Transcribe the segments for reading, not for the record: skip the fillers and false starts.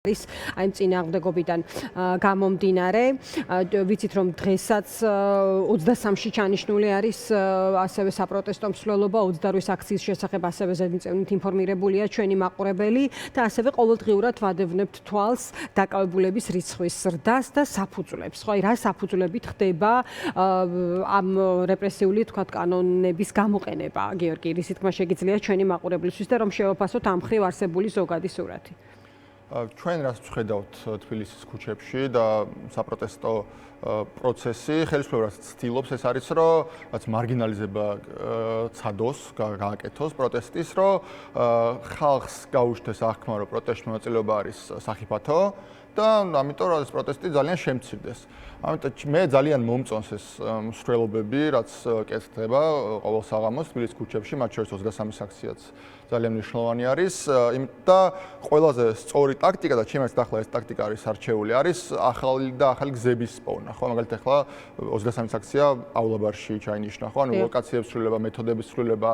არის აი წინააღმდეგობიდან გამომდინარე ვიცით რომ დღესაც 23-ში ჩანიშნული არის ასევე საპროტესტო მსვლელობა 28 აქციის შესახებ ასევე ზედმიწევნით ინფორმირებულია ჩვენი მაყურებელი და ასევე ყოველდღიურად ვადევნებთ თვალს დაკავებულების რიცხვის ზრდას და საფუძვლებს. ხო, აი რა საფუძვლებით ხდება ამ რეპრესიული თქვათ კანონების გამოყენება, გიორგი, რისი თქმა შეგიძლია ჩვენი მაყურებლისთვის და რომ შევაფასოთ ამ მხრივ არსებული ზოგადი სურათი. ჩვენ რაც ვხედავთ თბილისის ქუჩებში და საპროტესტო პროცესი, ხელისუფლებას ცდილობს ეს არის, რომ რაც მარგინალიზება ცადოს, გააკეთოს პროტესტის, რომ ხალხს გაუშვდეს აღქმა, რომ პროტესტში მონაწილეობა არის სახიფათო და ამიტომ ეს პროტესტი ძალიან შემცირდეს. ამიტომ მე ძალიან მომწონს ეს მსვლელობები, რაც კეთდება ყოველ საღამოს თბილისის ქუჩებში, მათ შორის 23 აქციაც ძალიან მნიშვნელოვანი არის, და ყველაზე სწორი ტაქტიკა და ჩემს ახლა ეს ტაქტიკა არის არჩეული, არის ახალი გზების პოვნა, ხო, მაგალითად ახლა 23 აქცია აულაბარში ჩაინიშნა, ხო, ანუ ლოკაციების ცვლილება, მეთოდების ცვლილება,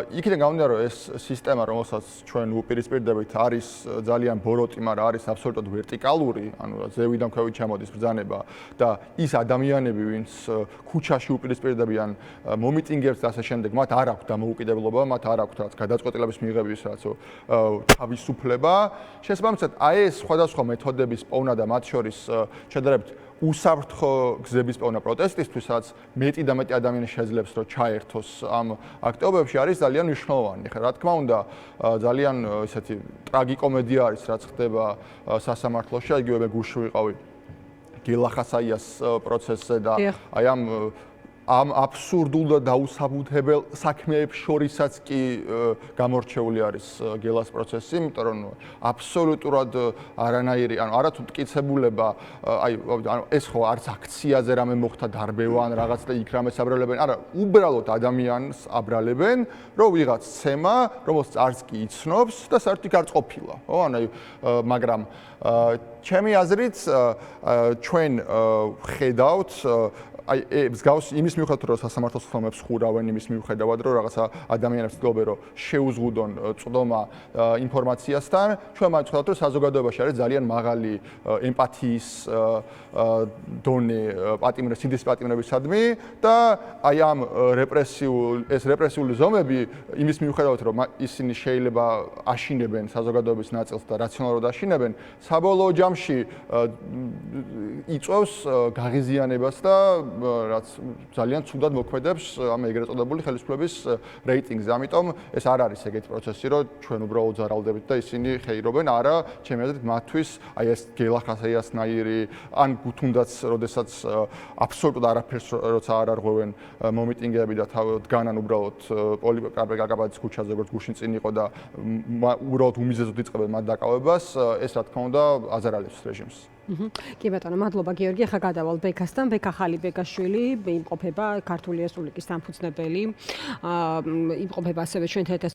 იქიდან გამომდინარე, რომ ეს სისტემა, რომელსაც ჩვენ უპირისპირდებით, არის ძალიან ბოროტი, მაგრამ არის აბსოლუტურად ვერტიკალური, ანუ ზევიდან ქვევით ჩამოდის ბრძანება და ის ადამიანები, ვინც ქუჩაში უპირისპირდებიან მომიტინგებს და ასე შემდეგ, მათ არ აქვს დამოუკიდებლობა, მათ არ აქვს რაც გადაწყვეტილების მიღების რაც თავისუფლება. შესაბამისად, აი ეს სხვადასხვა მეთოდების პოვნა და მათ შორის შედარებით უსაფრთხო გზების პოვნა პროტესტისთვისაც მეტი და მეტი ადამიანი შეძლებს რომ ჩაერთოს ამ აქტივობებში არის ძალიან მნიშვნელოვანი. ხა რა თქმა უნდა, ძალიან ესეთი ტრაგიკომედია არის რაც ხდება სასამართლოში, იგივე მე გუშინ ვიყავი გილა ხასაიას პროცესზე და აი ამ აბსურდულ და დაუსაბუთებელ საქმეებს შორისაც კი გამორჩეული არის გელას პროცესი, იმიტომ რომ აბსოლუტურად არანაირი, ანუ არათუ მტკიცებულება, ანუ ეს ხო არც აქციაზე რამე მოხდა დარბევა ან რაღაც და იქ რამეს აბრალებენ, არა, უბრალოდ ადამიანს აბრალებენ, რომ ვიღაც ცემა, რომელსაც არც კი იცნობს და საერთოდ იქ არც ყოფილა, ხო, ანუ მაგრამ ჩემი აზრით ჩვენ ხედავთ აი მსგავს იმის მიუხედავად რომ სასამართლოს ხმებს ხურავენ იმის მიუხედავად რომ რაღაცა ადამიანებს ცდილობენ რომ შეუზღუდონ წვდომა ინფორმაციასთან ჩვენ მათ ვხედავთ რომ საზოგადოებაში არის ძალიან მაღალი ემპათიის დონე სიდის პატიმრებისადმი და აი ამ რეპრესიული ზომები იმის მიუხედავად რომ ისინი შეიძლება აშინებენ საზოგადოების ნაწილს და რაციონალურად აშინებენ საბოლოო ჯამში იწვევს გაღიზიანებას და რაც ძალიან ცუდად მოქმედებს ამ ეგრეთ წოდებული ხელისუფლების რეიტინგზე. ამიტომ ეს არ არის ეგეთი პროცესი, რომ ჩვენ უბრალოდ ზარალდებით და ისინი ხეირობენ, არა, ჩემი აზრით მათთვის აი ეს გელა ხასაიასნაირი ან თუნდაც როდესაც აბსოლუტურად არაფერს როცა არ არღვევენ მომიტინგეები და დგანან უბრალოდ კაკაბაძის ქუჩაზე როგორც გუშინ წინ იყო და უბრალოდ უმიზეზოდ იწყებენ მათ დაკავებას, ეს რა თქმა უნდა აზარალებს რეჟიმს. კი ბატონო, მადლობა გიორგი. ახლა გადავალ ბექასთან. ბექა ხალიბეგაშვილი იმყოფება ქართული რესპუბლიკის დამფუძნებელი. იმყოფება ასევე ჩვენთან